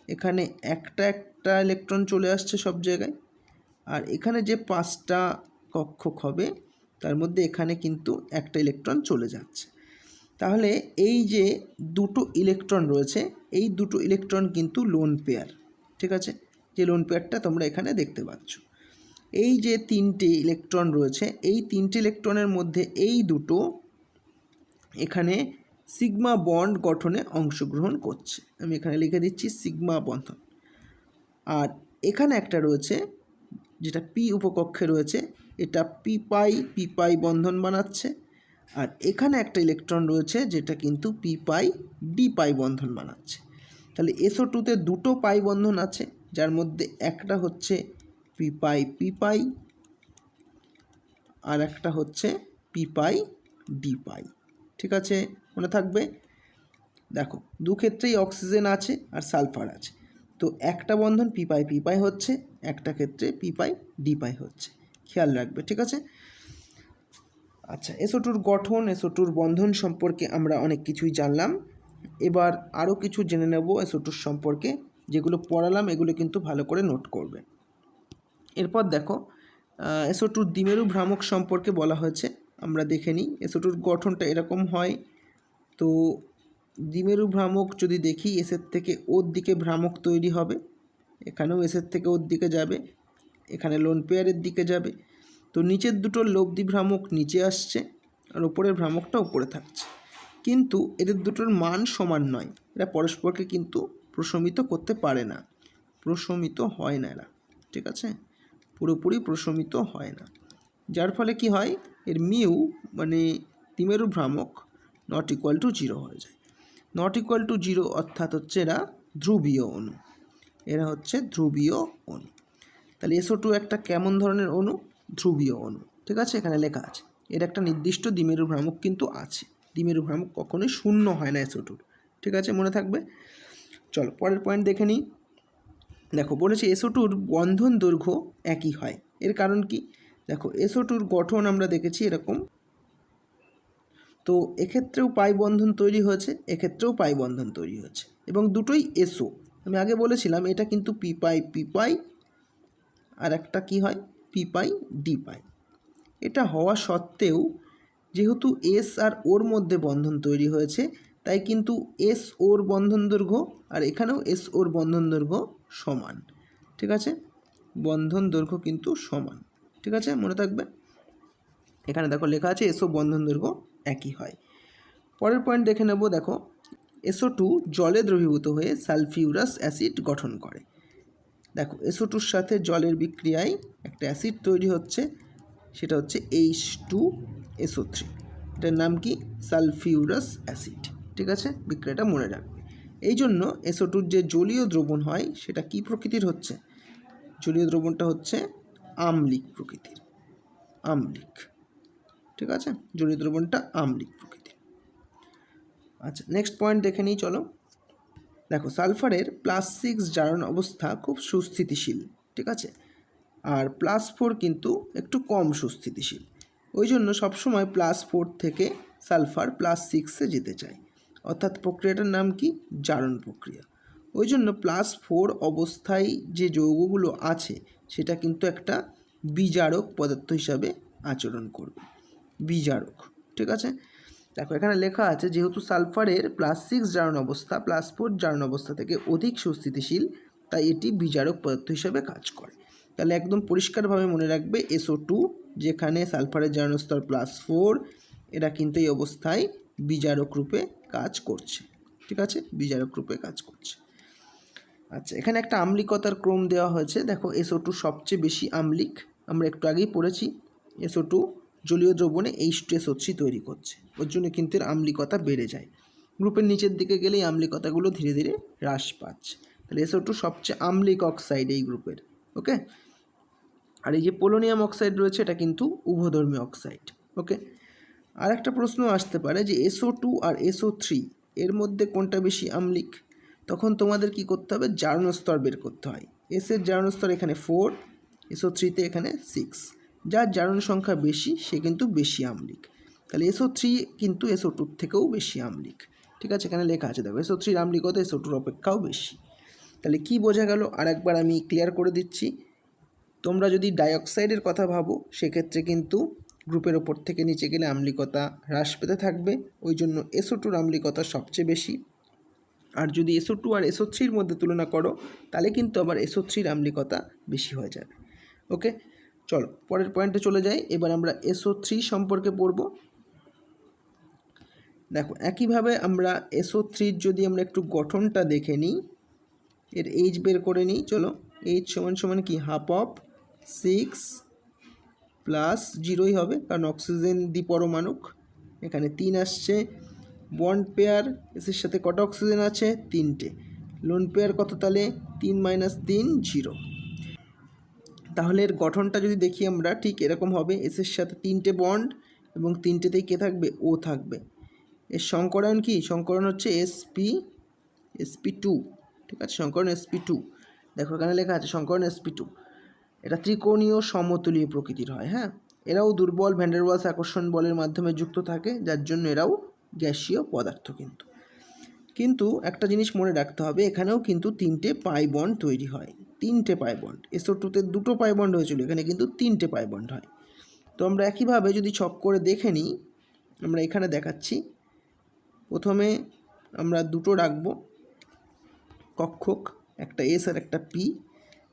এখানে একটা ইলেকট্রন চলে আসছে সব জায়গায়, আর এখানে যে 5টা কক্ষক হবে তার মধ্যে এখানে কিন্তু একটা ইলেকট্রন চলে যাচ্ছে। তাহলে এই যে দুটো ইলেকট্রন রয়েছে, এই দুটো ইলেকট্রন কিন্তু লোন পেয়ার, ঠিক আছে, যে লোন পেয়ারটা তোমরা এখানে দেখতে পাচ্ছ। এই যে 3টে ইলেকট্রন রয়েছে, এই 3টে ইলেকট্রনের মধ্যে এই দুটো এখানে সিগমা বন্ড গঠনে অংশগ্রহণ করছে। আমি এখানে লিখে দিচ্ছি সিগমা বন্ধন। আর এখানে একটা রয়েছে যেটা পি উপকক্ষে রয়েছে, এটা পি পাই বন্ধন বানাচ্ছে। আর এখানে একটা ইলেকট্রন রয়েছে যেটা কিন্তু ডি পাই বন্ধন বানাচ্ছে। তাহলে SO2-তে দুটো পাই বন্ধন আছে, যার মধ্যে একটা হচ্ছে পি পাই আর একটা হচ্ছে ডি পাই, ঠিক আছে, মনে থাকবে। দেখো, দু ক্ষেত্রেই অক্সিজেন আছে আর সালফার আছে, তো একটা বন্ধন পি পাই হচ্ছে, একটা ক্ষেত্রে ডি পাই হচ্ছে, খেয়াল রাখবে, ঠিক আছে। আচ্ছা, SO2-র গঠন, SO2-র বন্ধন সম্পর্কে আমরা অনেক কিছুই জানলাম। এবার আরও কিছু জেনে নেব SO2-র সম্পর্কে, যেগুলো পড়ালাম এগুলো কিন্তু ভালো করে নোট করবে। এরপর দেখো, SO2-র দ্বিমেরু ভ্রামক সম্পর্কে বলা হয়েছে, আমরা দেখে নিই। SO2-র গঠনটা এরকম হয়। তো দ্বিমেরু ভ্রামক যদি দেখি, এসের থেকে ওর দিকে ভ্রামক তৈরি হবে, এখানেও এসের থেকে ওর দিকে যাবে, এখানে লোন পেয়ারের দিকে যাবে। তো নিচের দুটো লব্ধি ভ্রামক নিচে আসছে আর উপরের ভ্রামকটা উপরে থাকছে। কিন্তু এদের দুটোর মান সমান নয়, এরা পরস্পরকে কিন্তু প্রশমিত করতে পারে না, প্রশমিত হয় না এরা, ঠিক আছে, পুরোপুরি প্রশমিত হয় না। যার ফলে কি হয়, এর মিউ মানে দ্বিমেরু ভ্রামক নট ইকুয়াল টু 0 হয়ে যায়। নট ইকুয়াল টু 0 অর্থাৎ হচ্ছে এরা ধ্রুবীয় অণু, এরা হচ্ছে ধ্রুবীয় অণু। তাহলে SO2 একটা কেমন ধরনের অণু? ধ্রুবীয় অণু, ঠিক আছে, এখানে লেখা আছে। এর একটা নির্দিষ্ট দ্বিমেরু ভ্রামক কিন্তু আছে, দ্বিমেরু ভ্রামক কখনোই শূন্য হয় না SO2, ঠিক আছে, মনে থাকবে। চলো পরের পয়েন্ট দেখে নিই। দেখো বলেছি SO2-র বন্ধন দৈর্ঘ্য একই হয়। এর কারণ কি? দেখো SO2-র গঠন আমরা দেখেছি এরকম, তো এক্ষেত্রেও পাই বন্ধন তৈরি হয়েছে, এক্ষেত্রেও পাই বন্ধন তৈরি হয়েছে, এবং দুটোই SO। আমি আগে বলেছিলাম এটা কিন্তু পি পাই আর একটা কি হয়, পি পাই ডি পাই। এটা হওয়া সত্ত্বেও যেহেতু এস আর ওর মধ্যে বন্ধন তৈরি হয়েছে, তাই কিন্তু এস ওর বন্ধন দৈর্ঘ্য আর এখানেও এস ওর বন্ধন দৈর্ঘ্য সমান, ঠিক আছে, বন্ধন দৈর্ঘ্য কিন্তু সমান, ঠিক আছে, মনে থাকবে। এখানে দেখো লেখা আছে এসও বন্ধন দৈর্ঘ্য একই হয়। পরের পয়েন্ট দেখে নেব। দেখো SO2 জলে দ্রবীভূত হয়ে সালফিউরাস অ্যাসিড গঠন করে। দেখো SO2-র সাথে জলের বিক্রিয়ায় একটা অ্যাসিড তৈরি হচ্ছে, সেটা হচ্ছে H2SO3। এটার নাম কি? সালফিউরাস অ্যাসিড, ঠিক আছে, বিক্রিয়াটা মনে রাখবে। এই জন্য SO2-র যে জলীয় দ্রবণ হয় সেটা কি প্রকৃতির হচ্ছে? জলীয় দ্রবণটা হচ্ছে আম্লিক প্রকৃতির, আম্লিক, ঠিক আছে, জলীয় দ্রবণটা আম্লিক প্রকৃতির। আচ্ছা নেক্সট পয়েন্ট দেখে নিই চলো। দেখো সালফারের +6 জারণ অবস্থা খুব সুস্থিতিশীল, ঠিক আছে, আর +4 কিন্তু একটু কম সুস্থিতিশীল। ওই জন্য সবসময় +4 থেকে সালফার +6-এ যেতে চায়, অর্থাৎ প্রক্রিয়াটার নাম কি? জারণ প্রক্রিয়া। ওই জন্য +4 অবস্থায় যে যৌগগুলো আছে সেটা কিন্তু একটা বিজারক পদার্থ হিসাবে আচরণ করবে, বিজারক, ঠিক আছে। দেখো এখানে লেখা আছে যেহেতু সালফারের +6 জারণ অবস্থা +4 জারণ অবস্থা থেকে অধিক সুস্থিতিশীল, তাই এটি বিজারক পদার্থ হিসেবে কাজ করে। তাহলে একদম পরিষ্কারভাবে মনে রাখবে SO2 যেখানে সালফারের জারণ স্তর +4, এরা কিন্তু এই অবস্থায় বিজারক রূপে কাজ করছে, ঠিক আছে, বিজারক রূপে কাজ করছে। আচ্ছা এখানে একটা আম্লিকতার ক্রম দেওয়া হয়েছে। দেখো SO2 সবচেয়ে বেশি আম্লিক, আমরা একটু আগেই পড়েছি SO2 জলীয় দ্রবণে H2SO3 তৈরি করছে, ওর জন্য কিন্তু এর আম্লিকতা বেড়ে যায়। গ্রুপের নিচের দিকে গেলেই আম্লিকতাগুলো ধীরে ধীরে হ্রাস পাচ্ছে। তাহলে SO2 সবচেয়ে আম্লিক অক্সাইড এই গ্রুপের, ওকে। আর এই যে পোলোনিয়াম অক্সাইড রয়েছে এটা কিন্তু উভধর্মী অক্সাইড, ওকে। আর একটা প্রশ্ন আসতে পারে যে SO2 আর SO3 এর মধ্যে কোনটা বেশি আম্লিক? তখন তোমাদের কি করতে হবে? জারণ স্তর বের করতে হয়। এর জারণ স্তর এখানে 4, SO3-তে এখানে 6, যার জারণ সংখ্যা বেশি সে কিন্তু বেশি আম্লিক। তাহলে SO3 কিন্তু SO2 থেকেও বেশি আম্লিক, ঠিক আছে, এখানে লেখা আছে দেখো SO3-র আম্লিকতা SO2-র অপেক্ষাও বেশি। তাহলে কি বোঝা গেল? আর একবার আমি ক্লিয়ার করে দিচ্ছি। তোমরা যদি ডাইঅক্সাইডের কথা ভাবো সেক্ষেত্রে কিন্তু গ্রুপের ওপর থেকে নিচে গেলে আম্লিকতা হ্রাস পেতে থাকবে, ওই জন্য SO2-র আম্লিকতা সবচেয়ে বেশি। আর যদি SO2 আর SO3-র মধ্যে তুলনা করো তাহলে কিন্তু আবার SO3-র আম্লিকতা বেশি হয়ে যাবে, ওকে। চলো পরের পয়েন্টে চলে যাই। এবার আমরা SO3 সম্পর্কে পড়ব। দেখো একইভাবে আমরা SO3-র যদি আমরা একটু গঠনটা দেখে নিই, এর H বের করে নিই চলো। H সমান কি? হাফ অফ 6 প্লাস 0ই হবে, কারণ অক্সিজেন দ্বিপরমাণুক, এখানে 3 আসছে। বন্ড পেয়ার এসের সাথে কটা অক্সিজেন আছে? 3টে। লোন পেয়ার কত তাহলে? 3 - 3 0। তাহলে এর গঠনটা যদি দেখি আমরা ঠিক এরকম হবে, এসের সাথে 3টে বন্ড এবং 3টেতেই কে থাকবে? ও থাকবে। এর সংকরণ কি? সংকরণ হচ্ছে sp2, ঠিক আছে, সংকরণ sp2। দেখো এখানে লেখা আছে সংকরণ sp2। এটা ত্রিকোণীয় সমতুলীয় প্রকৃতির হয়, হ্যাঁ। এরাও দুর্বল ভ্যান ডের ওয়ালস আকর্ষণ বলের মাধ্যমে যুক্ত থাকে, যার জন্য এরাও গ্যাসীয় পদার্থ। কিন্তু একটা জিনিস মনে রাখতে হবে, এখানেও কিন্তু 3টে পাই বন্ড তৈরি হয়, 3টে পাই বন্ড। SO2-তে 2টো পাই বন্ড হয়েছিল, এখানে কিন্তু 3টে পাই বন্ড হয়। তো আমরা একইভাবে যদি ছক করে দেখে নিই, আমরা এখানে দেখাচ্ছি। প্রথমে আমরা 2টো রাখবো কক্ষক, একটা S আর একটা P।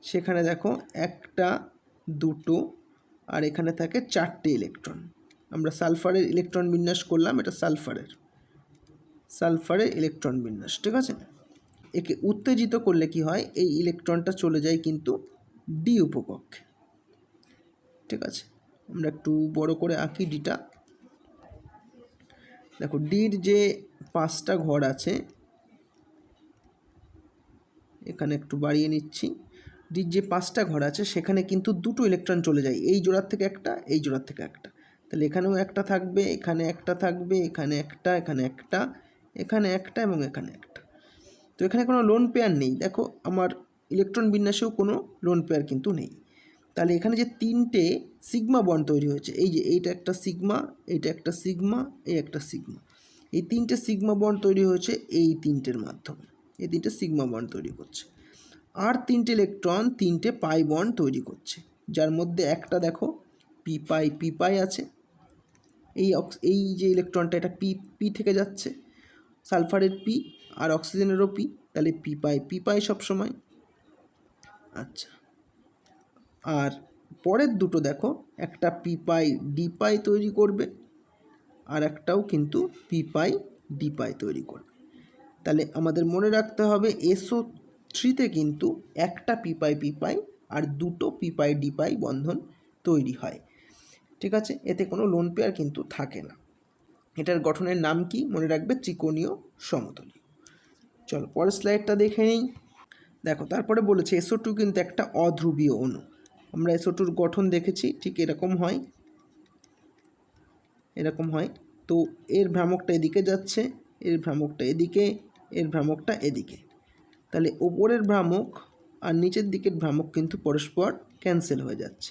সেখানে দেখো 1, 2 আর এখানে থাকে 4টে ইলেকট্রন, আমরা সালফারের ইলেকট্রন বিন্যাস করলাম, এটা সালফারের ইলেকট্রন বিন্যাস, ঠিক আছে। একে উত্তেজিত করলে কি হয়, এই ইলেকট্রনটা চলে যায় কিন্তু ডি উপকক্ষে, ঠিক আছে। আমরা একটু বড় করে আঁকি ডিটা। দেখো ডির যে 5টা ঘর আছে, এখানে একটু বাড়িয়ে নিচ্ছি, ডির যে 5টা ঘর আছে সেখানে কিন্তু দুটো ইলেকট্রন চলে যায়, এই জোড়ার থেকে একটা, এই জোড়ার থেকে একটা। তাহলে এখানেও একটা থাকবে, এখানে একটা থাকবে, এখানে একটা, এখানে একটা, এখানে একটা এবং এখানে একটা। তো এখানে কোনো লোন পেয়ার নেই, দেখো আমার ইলেকট্রন বিন্যাসেও কোনো লোন পেয়ার কিন্তু নেই। তাহলে এখানে যে 3টে সিগমা বন্ড তৈরি হয়েছে, এই যে এইটা একটা সিগমা, এইটা একটা সিগমা, এই একটা সিগমা, এই 3টে সিগমা বন্ড তৈরি হয়েছে এই 3টের মাধ্যমে, এই 3টে সিগমা বন্ড তৈরি করছে। আর 3টে ইলেকট্রন 3টে পাই বন্ড তৈরি করছে, যার মধ্যে একটা দেখো পি পাই আছে, এই যে ইলেকট্রনটা এটা পি থেকে যাচ্ছে, সালফারের পি আর অক্সিজেনেরও পি, তাহলে পি পাই সবসময়। আচ্ছা, আর পরের দুটো দেখো, একটা পি পাই ডি পাই তৈরি করবে, আর একটাও কিন্তু পি পাই ডি পাই তৈরি করবে। তাহলে আমাদের মনে রাখতে হবে SO3-তে কিন্তু একটা পি পাই আর দুটো পি পাই ডি পাই বন্ধন তৈরি হয়, ঠিক আছে। এতে কোনো লোন পেয়ার কিন্তু থাকে না। এটার গঠনের নাম কি মনে রাখবে, ত্রিকোণীয় সমতলীয়। চলো পরের স্লাইডটা দেখে নিই। দেখো তারপরে বলেছে SO2 কিন্তু একটা অধ্রুবীয় অণু। আমরা SO2-র গঠন দেখেছি, ঠিক এরকম হয়, এরকম হয়। তো এর ভ্রামকটা এদিকে যাচ্ছে, এর ভ্রামকটা এদিকে, এর ভ্রামকটা এদিকে। তাহলে ওপরের ভ্রামক আর নিচের দিকের ভ্রামক কিন্তু পরস্পর ক্যান্সেল হয়ে যাচ্ছে,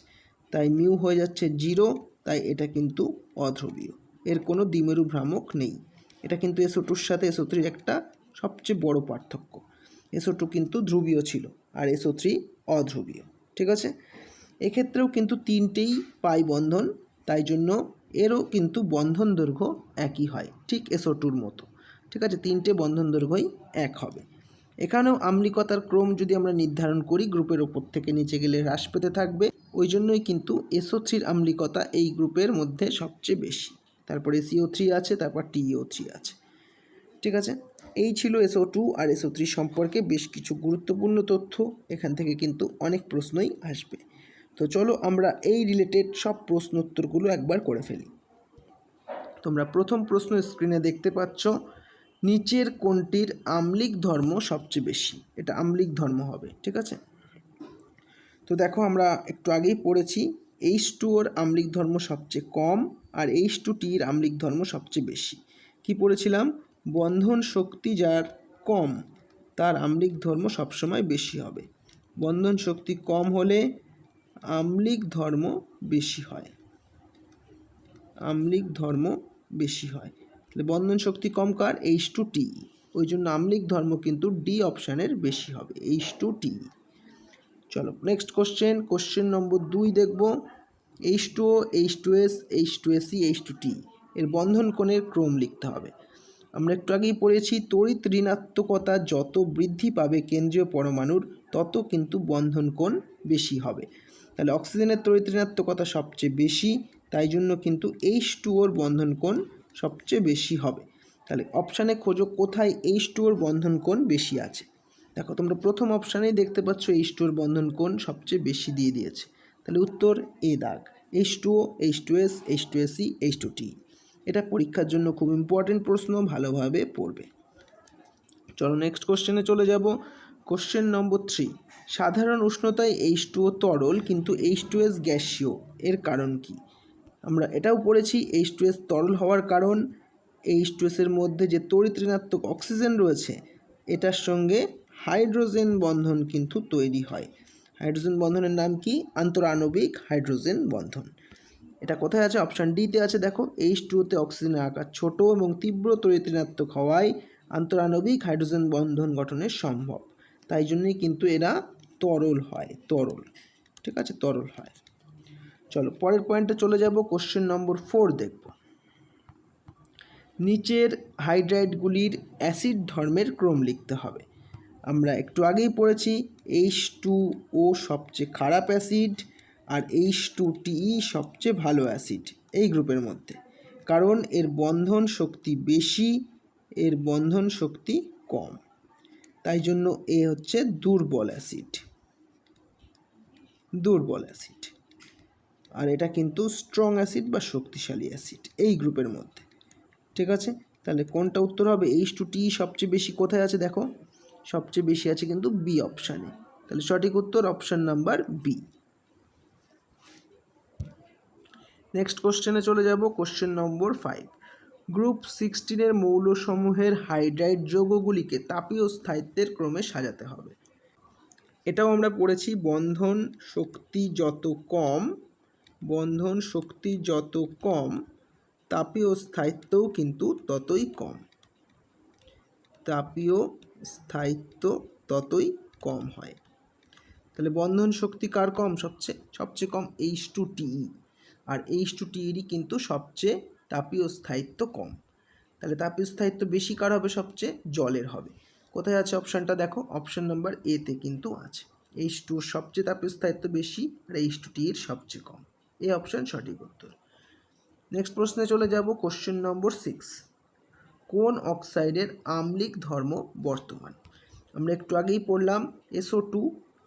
তাই মিউ হয়ে যাচ্ছে 0, তাই এটা কিন্তু অধ্রুবীয়, এর কোনো দ্বিমেরু ভ্রামক নেই। এটা কিন্তু SO2-র সাথে SO3-র একটা সবচেয়ে বড় পার্থক্য। SO2 কিন্তু ধ্রুবীয় ছিল আর SO3 অধ্রুবীয়, ঠিক আছে। এক্ষেত্রেও কিন্তু 3টেই পাই বন্ধন, তাই জন্য এরও কিন্তু বন্ধন দৈর্ঘ্য একই হয়, ঠিক SO2-র মতো, ঠিক আছে। 3টে বন্ধন দৈর্ঘ্যই এক হবে। এখানেও আম্লিকতার ক্রম যদি আমরা নির্ধারণ করি, গ্রুপের ওপর থেকে নিচে গেলে হ্রাস পেতে থাকবে, ওই জন্যই কিন্তু SO3-র আম্লিকতা এই গ্রুপের মধ্যে সবচেয়ে বেশি। তারপরে CO3 আছে, তারপর TiO3 আছে, ঠিক আছে। এই ছিল SO2 আর SO3 সম্পর্কে বেশ কিছু গুরুত্বপূর্ণ তথ্য, এখান থেকে কিন্তু অনেক প্রশ্নই আসবে। তো চলো আমরা এই রিলেটেড সব প্রশ্ন উত্তরগুলো একবার করে ফেলি। তোমরা প্রথম প্রশ্ন স্ক্রিনে দেখতে পাচ্ছ, নিচের কোনটির আম্লিক ধর্ম সবচেয়ে বেশি, এটা আম্লিক ধর্ম হবে, ঠিক আছে। তো দেখো আমরা একটু আগেই পড়েছি H2O-র আম্লিক ধর্ম সবচেয়ে কম আর H2T-র আম্লিক ধর্ম সবচেয়ে বেশি। কি পড়েছিলাম, বন্ধন শক্তি যার কম তার আম্লিক ধর্ম সবসময় বেশি হবে, বন্ধন শক্তি কম হলে আম্লিক ধর্ম বেশি হয়, আম্লিক ধর্ম বেশি হয়। তাহলে বন্ধন শক্তি কম কার, H2T, ওই জন্য আম্লিক ধর্ম কিন্তু ডি অপশানের বেশি হবে, H2T। চলো নেক্সট কোশ্চেন নম্বর 2 দেখব। H2O, H2S, H2SE, H2T এর বন্ধন কোণের ক্রম লিখতে হবে। আমরা একটু আগেই পড়েছি তড়িৎ ঋণাত্মকতা যত বৃদ্ধি পাবে কেন্দ্রীয় পরমাণুর, তত কিন্তু বন্ধন কোণ বেশি হবে। তাহলে অক্সিজেনের তড়িৎ ঋণাত্মকতা সবচেয়ে বেশি, তাই জন্য কিন্তু H2O-র বন্ধন কোণ সবচেয়ে বেশি হবে। তাহলে অপশানে খোঁজো কোথায় H2O-র বন্ধন কোণ বেশি আছে। দেখো তোমরা প্রথম অপশানেই দেখতে পাচ্ছ H2O-র বন্ধন কোণ সবচেয়ে বেশি দিয়ে দিয়েছে, তাহলে উত্তর এ দাগ, H2O, H2S, H2SE, H2T। এটা পরীক্ষার জন্য খুব ইম্পর্টেন্ট প্রশ্ন, ভালোভাবে পড়বে। চলো নেক্সট কোশ্চেনে চলে যাব। কোশ্চেন নম্বর 3, সাধারণ উষ্ণতায় H2O তরল কিন্তু H2S গ্যাসীয়, এর কারণ কি। আমরা এটাও পড়েছি H2S তরল হওয়ার কারণ H2S-এর মধ্যে যে তড়িৎ ঋণাত্মক অক্সিজেন রয়েছে এটার সঙ্গে হাইড্রোজেন বন্ধন কিন্তু তৈরি হয়। হাইড্রোজেন বন্ধনের নাম কি, আন্তঃআণবিক হাইড্রোজেন বন্ধন। এটা কোথায় আছে, অপশান ডিতে আছে। দেখো H2O-তে অক্সিজেনের আকার ছোট এবং তীব্র তড়িৎ ঋণাত্মক হওয়ায় আন্তঃআণবিক হাইড্রোজেন বন্ধন গঠনের সম্ভব, তাই জন্যই কিন্তু এরা তরল হয়, তরল, ঠিক আছে, তরল হয়। চলো পরের পয়েন্টে চলে যাব, কোশ্চেন নম্বর 4 দেখব। নিচের হাইড্রাইডগুলির অ্যাসিড ধর্মের ক্রম লিখতে হবে। আমরা একটু আগেই পড়েছি H2O সবচেয়ে খারাপ অ্যাসিড আর H2TE সবচেয়ে ভালো অ্যাসিড এই গ্রুপের মধ্যে, কারণ এর বন্ধন শক্তি বেশি, এর বন্ধন শক্তি কম, তাই জন্য এ হচ্ছে দুর্বল অ্যাসিড, দুর্বল অ্যাসিড। আর এটা কিন্তু স্ট্রং অ্যাসিড বা শক্তিশালী অ্যাসিড এই গ্রুপের মধ্যে। ঠিক আছে, তাহলে কোনটা উত্তর হবে? H2TE সবচেয়ে বেশি কোথায় আছে দেখো, সবচেয়ে বেশি আছে কিন্তু বি অপশানে। তাহলে সঠিক উত্তর অপশান নাম্বার বি। নেক্সট কোশ্চেনে চলে যাব, কোশ্চেন নম্বর 5। গ্রুপ 16 মৌলসমূহের হাইড্রাইড যৌগগুলিকে তাপীয় স্থায়িত্বের ক্রমে সাজাতে হবে। এটাও আমরা পড়েছি, বন্ধন শক্তি যত কম, বন্ধন শক্তি যত কম, তাপীয় স্থায়িত্বও কিন্তু ততই কম, তাপীয় স্থায়িত্ব ততই কম হয়। তাহলে বন্ধন শক্তি কার কম? সবচেয়ে কম H2TE, আর H2TE কিন্তু সবচেয়ে তাপীয় স্থায়িত্ব কম। তাহলে তাপীয় স্থায়িত্ব বেশি কার হবে? সবচেয়ে জলের হবে। কোথায় আছে অপশানটা দেখো, অপশান নাম্বার এতে কিন্তু আছে। H2 সবচেয়ে তাপীয় স্থায়িত্ব বেশি, আর H2TE সবচেয়ে কম। এই অপশান সঠিক উত্তর। নেক্সট প্রশ্নে চলে যাব, কোশ্চেন নম্বর 6। কোন অক্সাইডের আম্লিক ধর্ম বর্তমান? আমরা একটু আগেই পড়লাম SO2,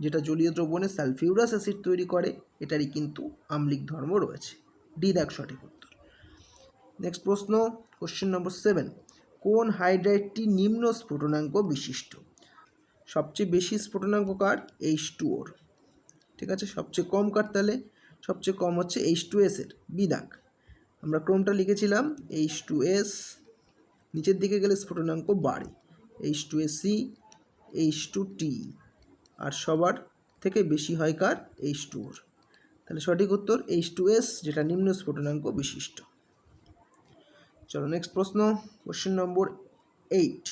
যেটা জলীয় দ্রবণে সালফিউরাস অ্যাসিড তৈরি করে, এটারই কিন্তু আম্লিক ধর্ম রয়েছে। ডি দাগ সঠিক উত্তর। নেক্সট প্রশ্ন, কোশ্চেন নম্বর 7। কোন হাইড্রাইডটি নিম্ন স্ফুটনাঙ্ক বিশিষ্ট? সবচেয়ে বেশি স্ফুটনাঙ্ক কার? H2O। ঠিক আছে, সবচেয়ে কম কার? তাহলে সবচেয়ে কম হচ্ছে H2S এর, বি দাগ। আমরা ক্রমটা লিখেছিলাম, H2S, নিচের দিকে গেলে স্ফুটনাঙ্ক বাড়ে, H2SC, H2TE, আর সবার থেকে বেশি হয় কার? H2O। তাহলে সঠিক উত্তর H2S, যেটা নিম্ন স্ফুটনাঙ্ক বিশিষ্ট। চলো নেক্সট প্রশ্ন, কোশ্চেন নম্বর 8।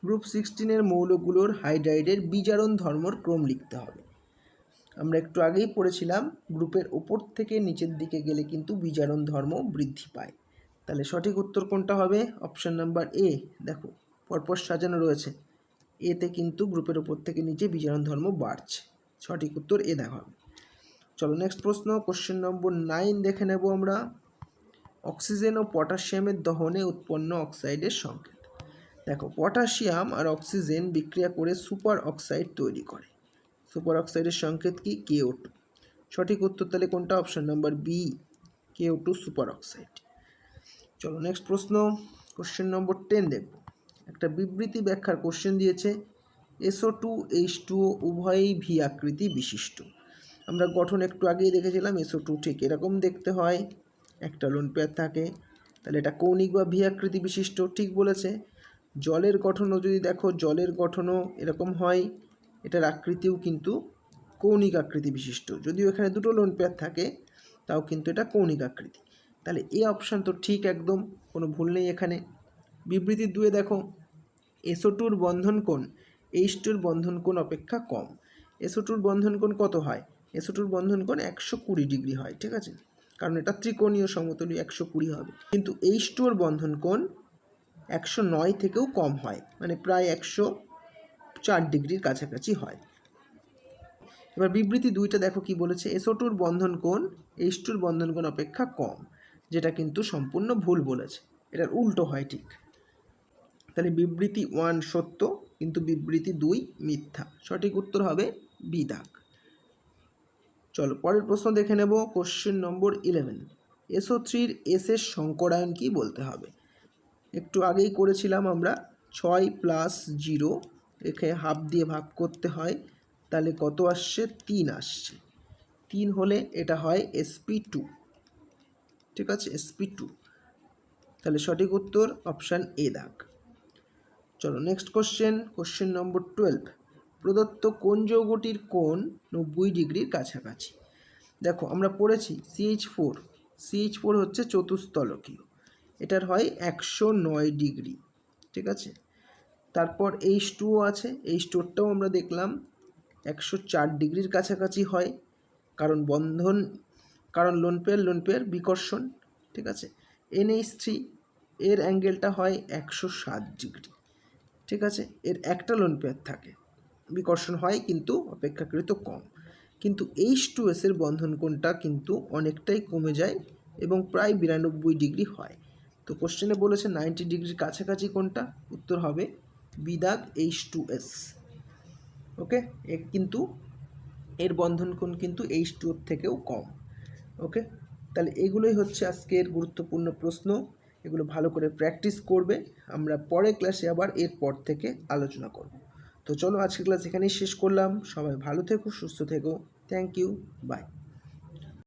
গ্রুপ 16 মৌলগুলোর হাইড্রাইডের বিজারণ ধর্মর ক্রম লিখতে হবে। আমরা একটু আগেই পড়েছিলাম, গ্রুপের ওপর থেকে নিচের দিকে গেলে কিন্তু বিজারণ ধর্ম বৃদ্ধি পায়। তাহলে সঠিক উত্তর কোনটা হবে? Option number A. দেখো পরপর সাজানো রয়েছে, এতে কিন্তু গ্রুপের ওপর থেকে নিচে বিজারণ ধর্ম বাড়ছে। সঠিক উত্তর এ দেখা হবে। চলো নেক্সট প্রশ্ন, কোশ্চেন নম্বর 9 দেখে নেব আমরা। অক্সিজেন ও পটাশিয়ামের দহনে উৎপন্ন অক্সাইডের সংকেত। দেখো পটাশিয়াম আর অক্সিজেন বিক্রিয়া করে সুপার অক্সাইড তৈরি করে, সুপার অক্সাইডের সংকেত কি? KO2। সঠিক উত্তর তাহলে কোনটা? Option number B, KO2 super oxide. চলো নেক্সট প্রশ্ন, কোশ্চেন নম্বর 10 দেখব। একটা বিবৃতি ব্যাখ্যার কোশ্চেন দিয়েছে, SO2 H2O উভয়ই ভি আকৃতি বিশিষ্ট। আমরা গঠন একটু আগেই দেখেছিলাম, SO2 ঠিক এরকম দেখতে হয়, একটা লোন পেয়ার থাকে, তাহলে এটা কৌণিক বা ভি আকৃতি বিশিষ্ট। ঠিক বলেছে। জলের গঠনও যদি দেখো, জলের গঠনও এরকম হয়, এটার আকৃতিও কিন্তু কৌণিক আকৃতি বিশিষ্ট, যদিও এখানে দুটো লোন পেয়ার থাকে, তাও কিন্তু এটা কৌণিক আকৃতি। তাহলে এই অপশান তো ঠিক একদম, কোনো ভুল নেই এখানে। বিবৃতি 2 দেখো, SO2-র বন্ধন কোণ H2-র বন্ধন কোণ অপেক্ষা কম। SO2-র বন্ধন কোণ কত হয়? SO2-র বন্ধন কোণ 120 ডিগ্রি হয়। ঠিক আছে, কারণ এটা ত্রিকোণীয় সমতলীয়, 120 হবে। কিন্তু H2-র বন্ধন কোণ 109 থেকেও কম হয়, মানে প্রায় 104 ডিগ্রির কাছাকাছি হয়। এবার বিবৃতি 2টা দেখো কি বলেছে, SO2-র বন্ধন কোণ H2-র বন্ধন কোণ অপেক্ষা কম, যেটা কিন্তু সম্পূর্ণ ভুল বলেছে, এটার উল্টো হয় ঠিক। তাহলে বিবৃতি 1 সত্য, কিন্তু বিবৃতি 2 মিথ্যা। সঠিক উত্তর হবে বি দাগ। চলো পরের প্রশ্ন দেখে নেব, কোশ্চেন নম্বর 11। SO3-র এসের সংকরায়ন কি বলতে হবে? একটু আগেই করেছিলাম আমরা, 6 + 0 একে হাফ দিয়ে ভাগ করতে হয়, তাহলে কত আসছে? 3 আসছে। 3 হলে এটা হয় sp2। ঠিক আছে, sp2। তাহলে সঠিক উত্তর অপশান এ দাগ। চলো নেক্সট কোশ্চেন নম্বর 12। প্রদত্ত কোন যৌগটির কোণ 90 ডিগ্রির কাছাকাছি? দেখো আমরা পড়েছি CH4 হচ্ছে চতুস্তলকীয়, এটার হয় 109 ডিগ্রি। ঠিক আছে, তারপর H2O আছে, H2ওটাও আমরা দেখলাম 104 ডিগ্রির কাছাকাছি হয়, কারণ লোন পেয়ার বিকর্ষণ। ঠিক আছে, NH3 এর অ্যাঙ্গেলটা হয় 107 ডিগ্রি। ঠিক আছে, এর একটা লোন পেয়ার থাকে, বিকর্ষণ হয় কিন্তু অপেক্ষাকৃত কম। কিন্তু H2S এর বন্ধন কোণটা কিন্তু অনেকটাই কমে যায় এবং প্রায় 92 ডিগ্রি হয়। তো কোশ্চেনে বলেছে 90 ডিগ্রির কাছাকাছি কোনটা, উত্তর হবে বি দাগ H2S। ওকে, কিন্তু এর বন্ধন কোণ কিন্তু H2O থেকেও কম। ওকে, তাহলে এগুলোই হচ্ছে আজকের গুরুত্বপূর্ণ প্রশ্ন, এগুলো ভালো করে প্র্যাকটিস করবে। আমরা পরের ক্লাসে আবার এরপর থেকে আলোচনা করব। তো চলো আজকের ক্লাস এখানেই শেষ করলাম। সবাই ভালো থেকো, সুস্থ থেকো। Thank you, by.